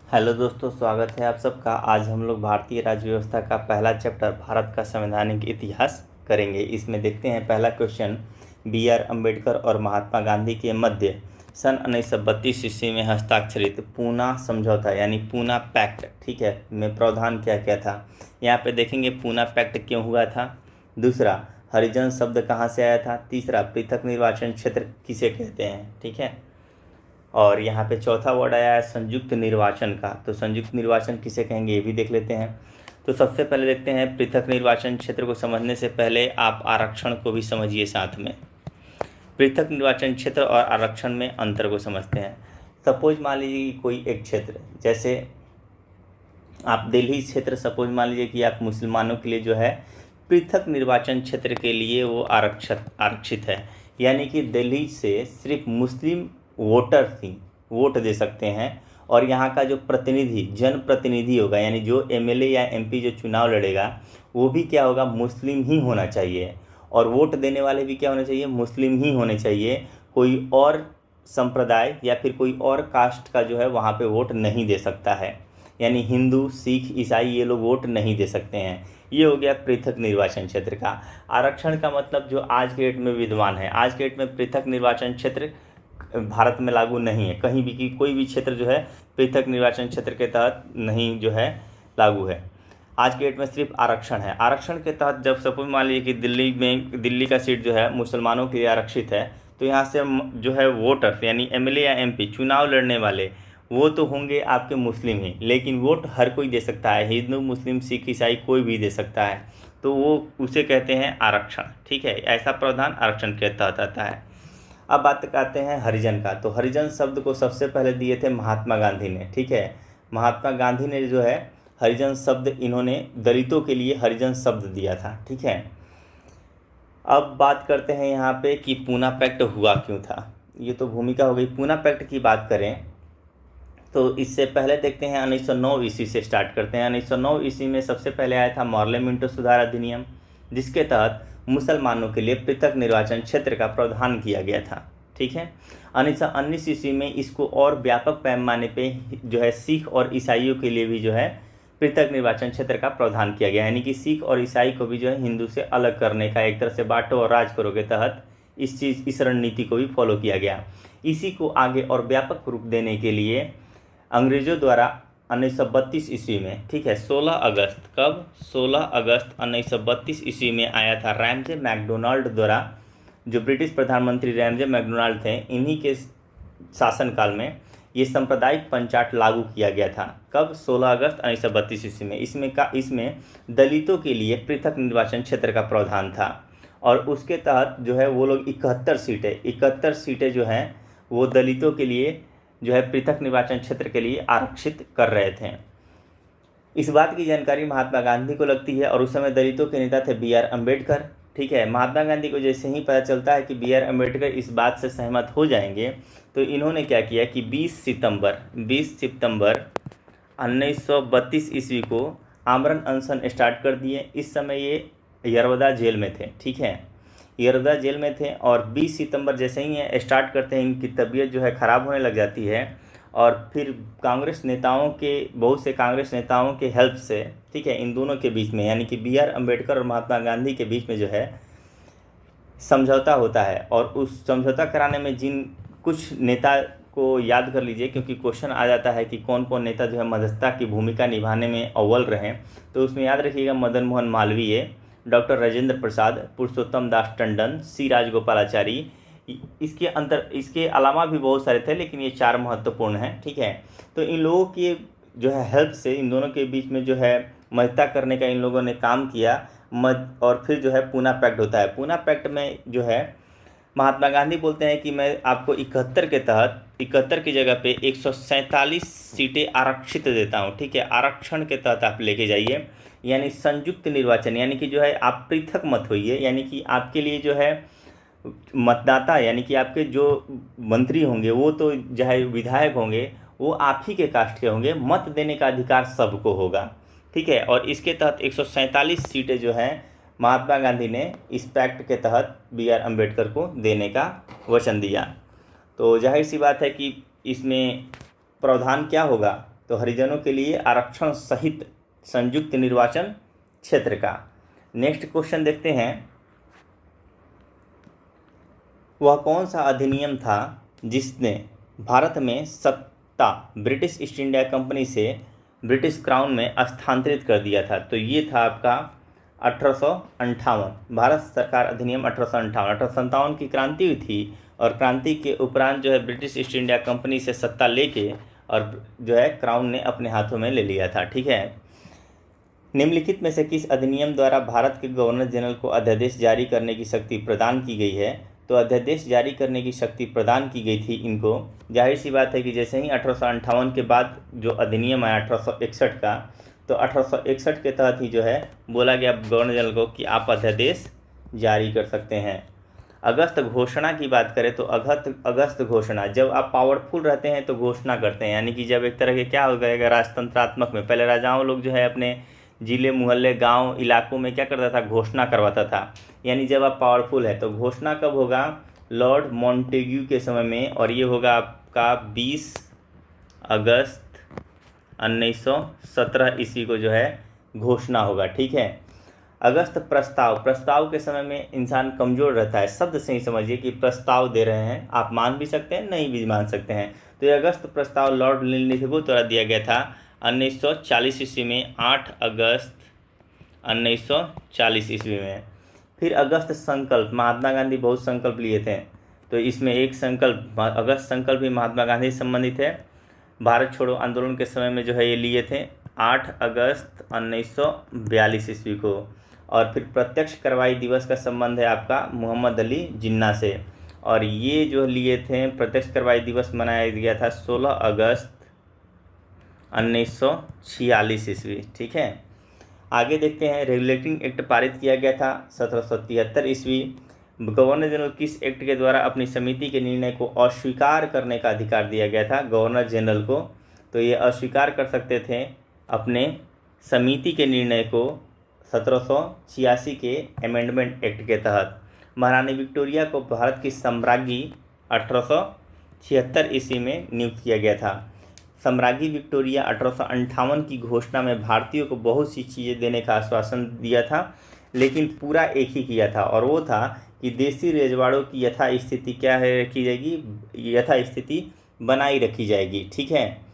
Hello दोस्तों, स्वागत है आप सबका। आज हम लोग भारतीय राज्य व्यवस्था का पहला चैप्टर भारत का संवैधानिक इतिहास करेंगे। इसमें देखते हैं पहला क्वेश्चन, B.R. अम्बेडकर और महात्मा गांधी के मध्य सन 1932 ईस्वी में हस्ताक्षरित पूना समझौता यानी पूना पैक्ट, ठीक है, में प्रावधान क्या क्या था। यहाँ पे देखेंगे पूना पैक्ट क्यों हुआ था। दूसरा, हरिजन शब्द कहाँ से आया था। तीसरा, पृथक निर्वाचन क्षेत्र किसे कहते हैं, ठीक है। और यहाँ पे चौथा वर्ड आया है संयुक्त निर्वाचन का, तो संयुक्त निर्वाचन किसे कहेंगे ये भी देख लेते हैं। तो सबसे पहले देखते हैं पृथक निर्वाचन क्षेत्र को समझने से पहले आप आरक्षण को भी समझिए साथ में। पृथक निर्वाचन क्षेत्र और आरक्षण में अंतर को समझते हैं। सपोज मान लीजिए कि कोई एक क्षेत्र, जैसे आप दिल्ली क्षेत्र सपोज मान लीजिए कि आप मुसलमानों के लिए जो है पृथक निर्वाचन क्षेत्र के लिए वो आरक्षित है, यानी कि दिल्ली से सिर्फ मुस्लिम वोटर ही वोट दे सकते हैं। और यहाँ का जो प्रतिनिधि जनप्रतिनिधि होगा, यानी जो एमएलए या एमपी जो चुनाव लड़ेगा वो भी क्या होगा, मुस्लिम ही होना चाहिए। और वोट देने वाले भी क्या होने चाहिए, मुस्लिम ही होने चाहिए। कोई और संप्रदाय या फिर कोई और कास्ट का जो है वहाँ पे वोट नहीं दे सकता है, यानी हिंदू सिख ईसाई ये लोग वोट नहीं दे सकते हैं। ये हो गया पृथक निर्वाचन क्षेत्र का। आरक्षण का मतलब जो आज के डेट में विद्यमान है, आज के डेट में पृथक निर्वाचन क्षेत्र भारत में लागू नहीं है कहीं भी, कि कोई भी क्षेत्र जो है पृथक निर्वाचन क्षेत्र के तहत नहीं जो है लागू है। आज के डेट में सिर्फ आरक्षण है। आरक्षण के तहत जब सपोज मान लीजिए कि दिल्ली का सीट जो है मुसलमानों के लिए आरक्षित है, तो यहाँ से जो है वोटर्स यानी एमएलए या एमपी चुनाव लड़ने वाले वो तो होंगे आपके मुस्लिम ही, लेकिन वोट हर कोई दे सकता है, हिंदू मुस्लिम सिख ईसाई कोई भी दे सकता है, तो वो उसे कहते हैं आरक्षण, ठीक है। ऐसा प्रावधान आरक्षण के तहत आता है। अब बात करते हैं हरिजन का। तो हरिजन शब्द को सबसे पहले दिए थे महात्मा गांधी ने, ठीक है। महात्मा गांधी ने जो है हरिजन शब्द इन्होंने दलितों के लिए हरिजन शब्द दिया था, ठीक है। अब बात करते हैं यहाँ पे कि पूना पैक्ट हुआ क्यों था। ये तो भूमिका हो गई। पूना पैक्ट की बात करें तो इससे पहले देखते हैं 1909 ईस्वी से स्टार्ट करते हैं। 1909 ईस्वी में सबसे पहले आया था मॉर्ले मिंटो सुधार अधिनियम, जिसके तहत मुसलमानों के लिए पृथक निर्वाचन क्षेत्र का प्रावधान किया गया था, ठीक है। 1919 ईस्वी में इसको और व्यापक पैमाने पे जो है सिख और ईसाइयों के लिए भी जो है पृथक निर्वाचन क्षेत्र का प्रावधान किया गया, यानी कि सिख और ईसाई को भी जो है हिंदू से अलग करने का, एक तरह से बांटो और राज करो के तहत इस रणनीति को भी फॉलो किया गया। इसी को आगे और व्यापक रूप देने के लिए अंग्रेजों द्वारा 1932 ईस्वी में, ठीक है, 16 अगस्त, कब 16 अगस्त 1932 ईस्वी में आया था रैमजे मैकडोनाल्ड द्वारा। जो ब्रिटिश प्रधानमंत्री रैमजे मैकडोनाल्ड थे, इन्हीं के शासनकाल में ये सांप्रदायिक पंचायत लागू किया गया था। कब 16 अगस्त 1932 ईस्वी में। इसमें दलितों के लिए पृथक निर्वाचन क्षेत्र का प्रावधान था, और उसके तहत जो है वो लोग 71 सीटें जो हैं वो दलितों के लिए जो है पृथक निर्वाचन क्षेत्र के लिए आरक्षित कर रहे थे। इस बात की जानकारी महात्मा गांधी को लगती है, और उस समय दलितों के नेता थे B.R. अम्बेडकर, ठीक है। महात्मा गांधी को जैसे ही पता चलता है कि B.R. अम्बेडकर इस बात से सहमत हो जाएंगे, तो इन्होंने क्या किया कि 20 सितंबर 1932 ईस्वी को आमरण अनशन स्टार्ट कर दिए। इस समय ये यरवदा जेल में थे, ठीक है, यरवदा जेल में थे। और 20 सितंबर जैसे ही ये स्टार्ट करते हैं, इनकी तबीयत जो है ख़राब होने लग जाती है, और फिर बहुत से कांग्रेस नेताओं के हेल्प से, ठीक है, इन दोनों के बीच में यानी कि B.R. अम्बेडकर और महात्मा गांधी के बीच में जो है समझौता होता है। और उस समझौता कराने में जिन कुछ नेता को याद कर लीजिए, क्योंकि क्वेश्चन आ जाता है कि कौन कौन नेता जो है मध्यस्थता की भूमिका निभाने में अव्वल रहे, तो उसमें याद रखिएगा मदन मोहन मालवीय, डॉक्टर राजेंद्र प्रसाद, पुरुषोत्तम दास टंडन, C. राजगोपालाचारी। इसके अलावा भी बहुत सारे थे, लेकिन ये 4 महत्वपूर्ण हैं, ठीक है। तो इन लोगों की जो है हेल्प से इन दोनों के बीच में जो है मध्यस्थता करने का इन लोगों ने काम किया। और फिर जो है पूना पैक्ट होता है। पूना पैक्ट में जो है महात्मा गांधी बोलते हैं कि मैं आपको 71 की जगह पे 147 सीटें आरक्षित देता हूँ, ठीक है। आरक्षण के तहत आप लेके जाइए, यानी संयुक्त निर्वाचन, यानी कि जो है आप पृथक मत होइए, यानी कि आपके लिए जो है मतदाता, यानी कि आपके जो मंत्री होंगे वो तो चाहे विधायक होंगे वो आप ही के कास्ट के होंगे, मत देने का अधिकार सबको होगा, ठीक है। और इसके तहत 147 सीटें जो हैं महात्मा गांधी ने इस पैक्ट के तहत B.R. अम्बेडकर को देने का वचन दिया। तो जाहिर सी बात है कि इसमें प्रावधान क्या होगा, तो हरिजनों के लिए आरक्षण सहित संयुक्त निर्वाचन क्षेत्र का। नेक्स्ट क्वेश्चन देखते हैं, वह कौन सा अधिनियम था जिसने भारत में सत्ता ब्रिटिश ईस्ट इंडिया कंपनी से ब्रिटिश क्राउन में स्थानांतरित कर दिया था? तो ये था आपका 1858, भारत सरकार अधिनियम 1858 की क्रांति हुई थी, और क्रांति के उपरांत जो है ब्रिटिश ईस्ट इंडिया कंपनी से सत्ता लेके और जो है क्राउन ने अपने हाथों में ले लिया था। ठीक है, निम्नलिखित में से किस अधिनियम द्वारा भारत के गवर्नर जनरल को अध्यादेश जारी करने की शक्ति प्रदान की गई है? तो अध्यादेश जारी करने की शक्ति प्रदान की गई थी इनको, जाहिर सी बात है कि जैसे ही 1858 के बाद जो अधिनियम आया 1861 का, तो 1861 के तहत ही जो है बोला गया गवर्नर जनरल को कि आप अध्यादेश जारी कर सकते हैं। अगस्त घोषणा की बात करें तो अगस्त घोषणा, जब आप पावरफुल रहते हैं तो घोषणा करते हैं, यानी कि जब एक तरह के क्या हो गएगा राजतंत्रात्मक में, पहले राजाओं लोग जो है अपने जिले मोहल्ले गांव इलाकों में क्या करता था, घोषणा करवाता था। यानी जब आप पावरफुल है तो घोषणा कब होगा, लॉर्ड मॉन्टेग्यू के समय में, और ये होगा आपका 20 अगस्त 1917 ईस्वी को जो है घोषणा होगा। ठीक है, अगस्त प्रस्ताव के समय में इंसान कमज़ोर रहता है, शब्द से ही समझिए कि प्रस्ताव दे रहे हैं, आप मान भी सकते हैं नहीं भी मान सकते हैं। तो ये अगस्त प्रस्ताव लॉर्ड लिनलिथ को द्वारा दिया गया था 1940 ईस्वी में, 8 अगस्त 1940 ईस्वी में। फिर अगस्त संकल्प, महात्मा गांधी बहुत संकल्प लिए थे, तो इसमें एक संकल्प अगस्त संकल्प भी महात्मा गांधी से संबंधित है। भारत छोड़ो आंदोलन के समय में जो है ये लिए थे 8 अगस्त 1942 ईस्वी को। और फिर प्रत्यक्ष कार्रवाई दिवस का संबंध है आपका मोहम्मद अली जिन्ना से, और ये जो लिए थे प्रत्यक्ष कार्रवाई दिवस मनाया गया था 16 अगस्त 1946 ईस्वी। ठीक है, आगे देखते हैं, रेगुलेटिंग एक्ट पारित किया गया था 1773 ईस्वी। गवर्नर जनरल किस एक्ट के द्वारा अपनी समिति के निर्णय को अस्वीकार करने का अधिकार दिया गया था गवर्नर जनरल को? तो ये अस्वीकार कर सकते थे अपने समिति के निर्णय को 1786 के अमेंडमेंट एक्ट के तहत। महारानी विक्टोरिया को भारत की सम्राज्ञी 1876 ईस्वी में नियुक्त किया गया था। सम्राज्ञी विक्टोरिया 1858 की घोषणा में भारतीयों को बहुत सी चीज़ें देने का आश्वासन दिया था, लेकिन पूरा एक ही किया था, और वो था कि देसी रजवाड़ों की यथास्थिति क्या है रखी जाएगी, यथास्थिति बनाई रखी जाएगी। ठीक है,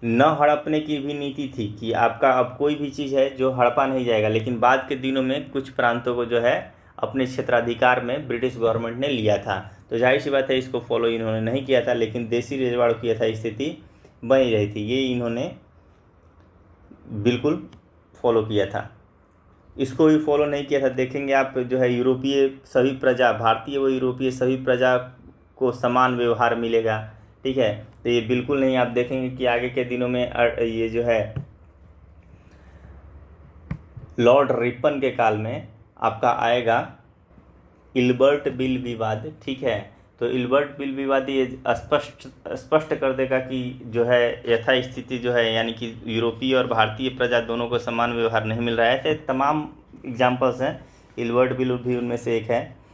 न हड़पने की भी नीति थी कि आपका अब कोई भी चीज़ है जो हड़पा नहीं जाएगा, लेकिन बाद के दिनों में कुछ प्रांतों को जो है अपने क्षेत्राधिकार में ब्रिटिश गवर्नमेंट ने लिया था, तो जाहिर सी बात है इसको फॉलो इन्होंने नहीं किया था, लेकिन देसी रजवाड़ों की यथास्थिति बनी रही थी, ये इन्होंने बिल्कुल फॉलो किया था। इसको भी फॉलो नहीं किया था, देखेंगे आप जो है यूरोपीय सभी प्रजा, भारतीय व यूरोपीय सभी प्रजा को समान व्यवहार मिलेगा। ठीक है, तो ये बिल्कुल नहीं, आप देखेंगे कि आगे के दिनों में ये जो है लॉर्ड रिपन के काल में आपका आएगा इल्बर्ट बिल विवाद। ठीक है, तो इल्बर्ट बिल विवाद ये स्पष्ट कर देगा कि जो है यथास्थिति जो है, यानी कि यूरोपीय और भारतीय प्रजा दोनों को समान व्यवहार नहीं मिल रहा है। ऐसे तमाम एग्जाम्पल्स हैं, इल्बर्ट बिल भी उनमें से एक है।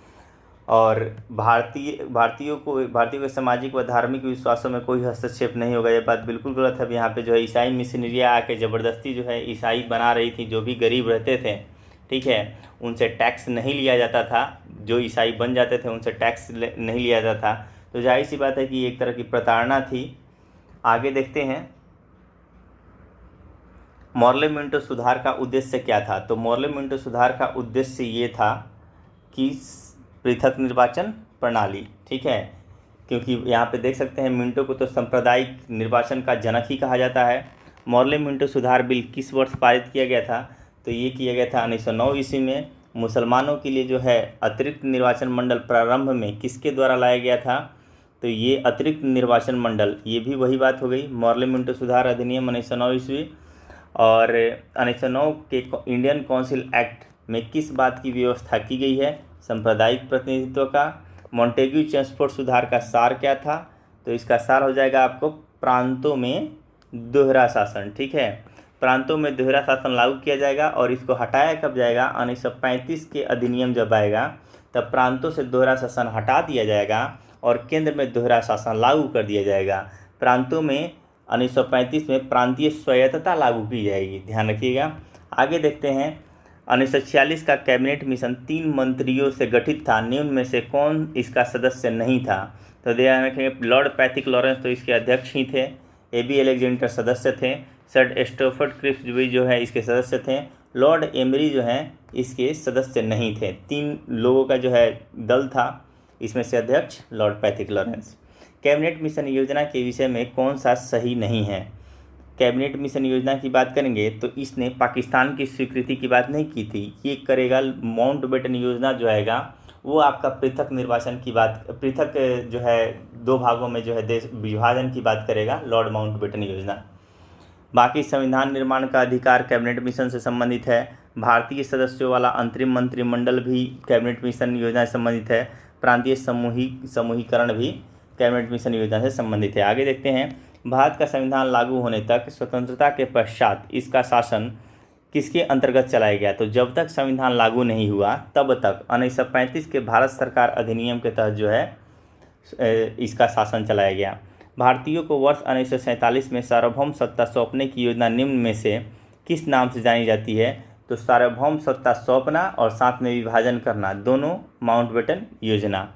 और भारतीयों के सामाजिक व धार्मिक विश्वासों में कोई हस्तक्षेप नहीं होगा, ये बात बिल्कुल गलत है। यहाँ पे जो है ईसाई मिशनरियाँ आके ज़बरदस्ती जो है ईसाई बना रही थी, जो भी गरीब रहते थे, ठीक है, उनसे टैक्स नहीं लिया जाता था, जो ईसाई बन जाते थे उनसे टैक्स नहीं लिया जाता था, तो जाहिर सी बात है कि एक तरह की प्रताड़ना थी। आगे देखते हैं, मॉर्ले मिंटो सुधार का उद्देश्य क्या था? तो मॉर्ले मिंटो सुधार का उद्देश्य ये था कि पृथक निर्वाचन प्रणाली, ठीक है, क्योंकि यहाँ पे देख सकते हैं मिंटो को तो सांप्रदायिक निर्वाचन का जनक ही कहा जाता है। मॉर्ले मिंटो सुधार बिल किस वर्ष पारित किया गया था? तो ये किया गया था 1909 ईस्वी में। मुसलमानों के लिए जो है अतिरिक्त निर्वाचन मंडल प्रारंभ में किसके द्वारा लाया गया था? तो ये अतिरिक्त निर्वाचन मंडल, ये भी वही बात हो गई, मॉर्ले मिंटो सुधार अधिनियम 1909 ईस्वी। और 1909 के इंडियन काउंसिल एक्ट में किस बात की व्यवस्था की गई है? सांप्रदायिक प्रतिनिधित्व का। मॉन्टेग्यू चेम्सफोर्ड सुधार का सार क्या था? तो इसका सार हो जाएगा आपको प्रांतों में दोहरा शासन, ठीक है, प्रांतों में दोहरा शासन लागू किया जाएगा। और इसको हटाया कब जाएगा? 1935 के अधिनियम जब आएगा तब प्रांतों से दोहरा शासन हटा दिया जाएगा और केंद्र में दोहरा शासन लागू कर दिया जाएगा। प्रांतों में 1935 में प्रांतीय स्वायत्तता लागू की जाएगी, ध्यान रखिएगा। आगे देखते हैं 1946 का कैबिनेट मिशन 3 मंत्रियों से गठित था, निम्न में से कौन इसका सदस्य नहीं था? तो ध्यान रखेंगे लॉर्ड पैथिक लॉरेंस तो इसके अध्यक्ष ही थे, एबी अलेक्जेंडर सदस्य थे, सर स्टैफोर्ड क्रिप्स जो है इसके सदस्य थे, लॉर्ड एमरी जो है इसके सदस्य नहीं थे। 3 लोगों का जो है दल था, इसमें से अध्यक्ष Lord Pethick Lawrence. Cabinet mission योजना के विषय में कौन सा सही नहीं है? कैबिनेट मिशन योजना की बात करेंगे तो इसने पाकिस्तान की स्वीकृति की बात नहीं की थी, ये करेगा माउंटबेटन योजना जो आएगा वो आपका पृथक निर्वाचन की बात, पृथक जो है 2 भागों में जो है देश विभाजन की बात करेगा लॉर्ड माउंटबेटन योजना। बाकी संविधान निर्माण का अधिकार कैबिनेट मिशन से संबंधित है, भारतीय सदस्यों वाला अंतरिम मंत्रिमंडल भी कैबिनेट मिशन योजना से संबंधित है, प्रांतीय समूहीकरण भी कैबिनेट मिशन योजना से संबंधित है। आगे देखते हैं भारत का संविधान लागू होने तक स्वतंत्रता के पश्चात इसका शासन किसके अंतर्गत चलाया गया? तो जब तक संविधान लागू नहीं हुआ तब तक 1935 के भारत सरकार अधिनियम के तहत जो है इसका शासन चलाया गया। भारतीयों को वर्ष 1947 में सार्वभौम सत्ता सौंपने की योजना निम्न में से किस नाम से जानी जाती है? तो सार्वभौम सत्ता सौंपना और साथ में विभाजन करना, दोनों माउंटबेटन योजना।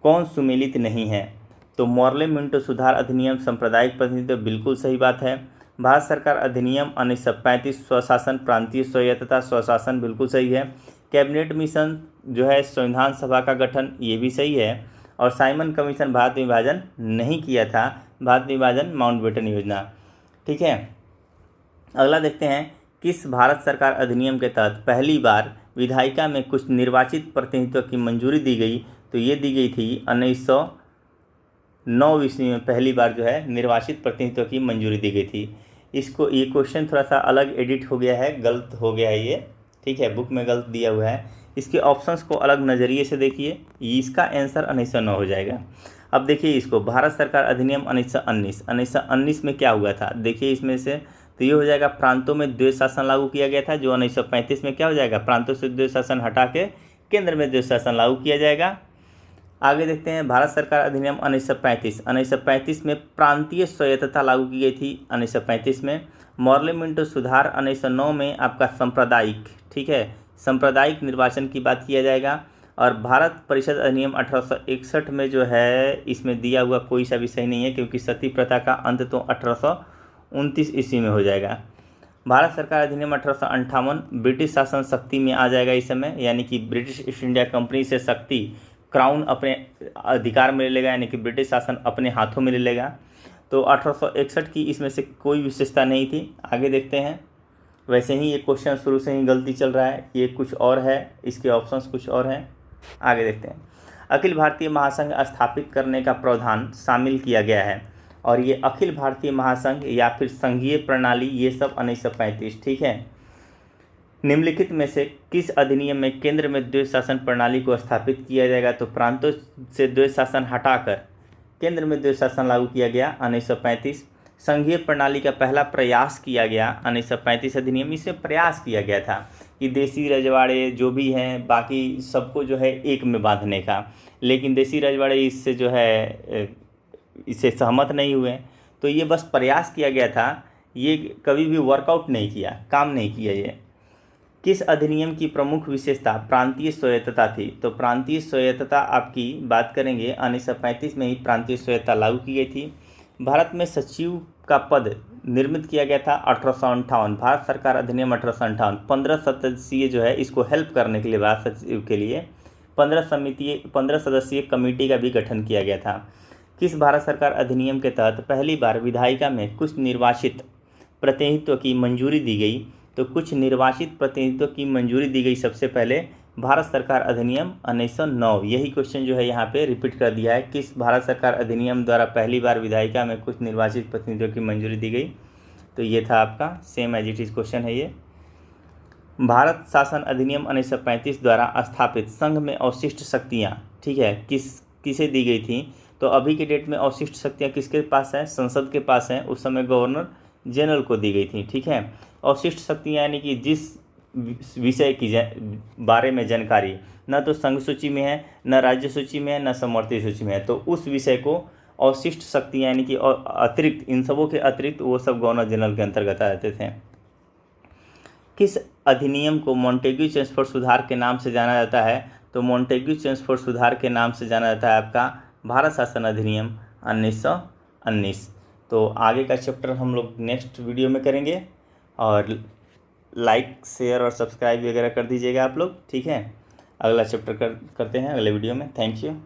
कौन सुमेलित नहीं है? तो मॉर्ले मिंटो सुधार अधिनियम सांप्रदायिक प्रतिनिधित्व, बिल्कुल सही बात है। भारत सरकार अधिनियम 1935 स्वशासन प्रांतीय स्वायत्तता स्वशासन, बिल्कुल सही है। कैबिनेट मिशन जो है संविधान सभा का गठन, ये भी सही है। और साइमन कमीशन भारत विभाजन नहीं किया था, भारत विभाजन माउंटबेटन योजना, ठीक है। अगला देखते हैं किस भारत सरकार अधिनियम के तहत पहली बार विधायिका में कुछ निर्वाचित प्रतिनिधित्व की मंजूरी दी गई? तो ये दी गई थी 1909 ईस्वी में पहली बार जो है निर्वाचित प्रतिनिधित्व की मंजूरी दी गई थी। इसको ये क्वेश्चन थोड़ा सा अलग एडिट हो गया है, गलत हो गया है ये, ठीक है, बुक में गलत दिया हुआ है। इसके ऑप्शंस को अलग नज़रिए से देखिए, इसका आंसर 1909 हो जाएगा। अब देखिए इसको भारत सरकार अधिनियम 1919 में क्या हुआ था, देखिए इसमें से तो ये हो जाएगा प्रांतों में द्वैध शासन लागू किया गया था, जो 1935 में क्या हो जाएगा, प्रांतों से द्वैध शासन हटा के केंद्र में द्वैध शासन लागू किया जाएगा। आगे देखते हैं भारत सरकार अधिनियम 1935 में प्रांतीय स्वायत्तता लागू की गई थी 1935 में। मॉर्ले मिंटो सुधार 1909 में आपका सांप्रदायिक, ठीक है, सांप्रदायिक निर्वाचन की बात किया जाएगा। और भारत परिषद अधिनियम 1861 में जो है इसमें दिया हुआ कोई सा भी सही नहीं है, क्योंकि सती प्रथा का अंत तो 1829 ईस्वी में हो जाएगा। भारत सरकार अधिनियम 1858 ब्रिटिश शासन शक्ति में आ जाएगा इस समय, यानी कि ब्रिटिश ईस्ट इंडिया कंपनी से शक्ति क्राउन अपने अधिकार में ले लेगा, यानी कि ब्रिटिश शासन अपने हाथों में ले लेगा। तो 1861 की इसमें से कोई विशेषता नहीं थी। आगे देखते हैं, वैसे ही ये क्वेश्चन शुरू से ही गलती चल रहा है, ये कुछ और है, इसके ऑप्शंस कुछ और हैं। आगे देखते हैं, अखिल भारतीय महासंघ स्थापित करने का प्रावधान शामिल किया गया है, और ये अखिल भारतीय महासंघ या फिर संघीय प्रणाली, ये सब 1935, ठीक है। निम्नलिखित में से किस अधिनियम में केंद्र में द्वैध शासन प्रणाली को स्थापित किया जाएगा? तो प्रांतों से द्वैध शासन हटाकर केंद्र में द्वैध शासन लागू किया गया 1935। संघीय प्रणाली का पहला प्रयास किया गया 1935 अधिनियम, इसमें प्रयास किया गया था कि देसी रजवाड़े जो भी हैं बाकी सबको जो है एक में बांधने का, लेकिन देसी रजवाड़े इससे जो है इससे सहमत नहीं हुए, तो ये बस प्रयास किया गया था, ये कभी भी वर्कआउट नहीं किया, काम नहीं किया। ये किस अधिनियम की प्रमुख विशेषता प्रांतीय स्वायत्तता थी? तो प्रांतीय स्वायत्तता आपकी बात करेंगे 1935 में ही प्रांतीय स्वायत्तता लागू की गई थी। भारत में सचिव का पद निर्मित किया गया था 1858, भारत सरकार अधिनियम 1858। 15 सदस्यीय जो है इसको हेल्प करने के लिए भारत सचिव के लिए 15 सदस्यीय कमेटी का भी गठन किया गया था। किस भारत सरकार अधिनियम के तहत पहली बार विधायिका में कुछ निर्वाचित प्रतिनिधित्व की मंजूरी दी गई? तो कुछ निर्वाचित प्रतिनिधित्व की मंजूरी दी गई सबसे पहले भारत सरकार अधिनियम 1909। यही क्वेश्चन जो है यहाँ पे रिपीट कर दिया है, किस भारत सरकार अधिनियम द्वारा पहली बार विधायिका में कुछ निर्वाचित प्रतिनिधित्व की मंजूरी दी गई? तो ये था आपका same as it is question है ये। भारत शासन अधिनियम 1935 द्वारा स्थापित संघ में अवशिष्ट शक्तियाँ, ठीक है, किसे दी गई थी? तो अभी के डेट में अवशिष्ट शक्तियाँ किसके पास हैं? संसद के पास हैं, उस समय गवर्नर जनरल को दी गई थी, ठीक है। अवशिष्ट शक्तियाँ यानी कि जिस विषय की बारे में जानकारी न तो संघ सूची में है, न राज्य सूची में है, न समवर्ती सूची में है, तो उस विषय को अवशिष्ट शक्तियाँ यानी कि अतिरिक्त, इन सबों के अतिरिक्त वो सब गवर्नर जनरल के अंतर्गत आ जाते थे। किस अधिनियम को मॉन्टेग्यू-चेम्सफोर्ड सुधार के नाम से जाना जाता है? तो मॉन्टेग्यू-चेम्सफोर्ड सुधार के नाम से जाना जाता है आपका भारत शासन अधिनियम 1919। तो आगे का चैप्टर हम लोग नेक्स्ट वीडियो में करेंगे, और लाइक शेयर और सब्सक्राइब वगैरह कर दीजिएगा आप लोग, ठीक है। अगला चैप्टर करते हैं अगले वीडियो में। Thank you.